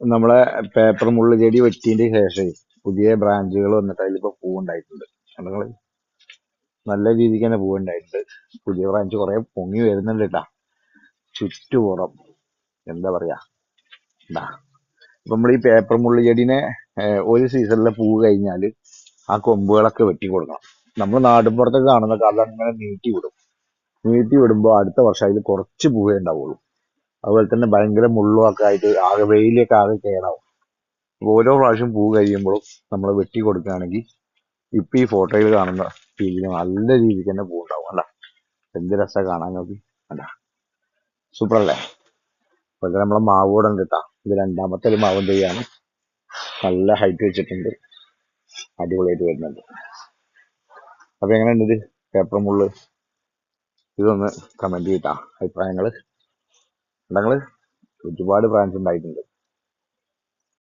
നമ്മളെ പേപ്പർ മുള്ള് ചെടി വെച്ചതിന്റെ ശേഷം പുതിയ ബ്രാഞ്ചുകൾ വന്നിട്ട് അതിലിപ്പോ പൂവുണ്ടായിട്ടുണ്ട്. നിങ്ങള് നല്ല രീതിക്ക് തന്നെ പൂവുണ്ടായിട്ടുണ്ട്. പുതിയ ബ്രാഞ്ച് കുറെ പൊങ്ങി വരുന്നുണ്ട് കേട്ടാ. ചുറ്റുപുറം എന്താ പറയാ, ഇതാ. അപ്പൊ നമ്മൾ ഈ പേപ്പർ മുള്ള് ചെടീനെ ഒരു സീസണിലെ പൂവ് കഴിഞ്ഞാല് ആ കൊമ്പുകളൊക്കെ വെട്ടി കൊടുക്കണം. നമ്മൾ നാട്ടിൻപുറത്തൊക്കെ കാണുന്നൊക്കെ അതങ്ങനെ നീട്ടി വിടും. നീട്ടി വിടുമ്പോ അടുത്ത വർഷം അതിൽ കുറച്ച് പൂവേ ഉണ്ടാവുള്ളൂ. അതുപോലെ തന്നെ ഭയങ്കര മുള്ളും ഒക്കെ ആയിട്ട് ആകെ വെയിലൊക്കെ ആകെ കേടാവും. അപ്പൊ ഓരോ പ്രാവശ്യം പൂ കഴിയുമ്പോഴും നമ്മൾ വെട്ടി കൊടുക്കുകയാണെങ്കിൽ ഇപ്പൊ ഈ ഫോട്ടോയിൽ കാണുന്ന രീതിയിൽ നല്ല രീതിക്ക് തന്നെ പൂ ഉണ്ടാവും. അല്ല, എന്ത് രസാ കാണാൻ നോക്കി. അല്ല, സൂപ്പർ അല്ലേ? അപ്പൊ ഇത് നമ്മളെ മാവ് കൂടെ ഉണ്ട് കേട്ടാ. ഇത് രണ്ടാമത്തെ ഒരു മാവും തൈയാണ്. നല്ല ഹൈറ്റ് വെച്ചിട്ടുണ്ട്. അടിപൊളിയായിട്ട് വരുന്നുണ്ട്. അപ്പൊ എങ്ങനെയുണ്ട് ഇത് പേപ്പർ മുള്ള്? ഇതൊന്ന് കമന്റ് ചെയ്താ അഭിപ്രായങ്ങള്. ഞങ്ങള് ഒരുപാട് ബ്രാഞ്ച് ഉണ്ടായിട്ടുണ്ട്.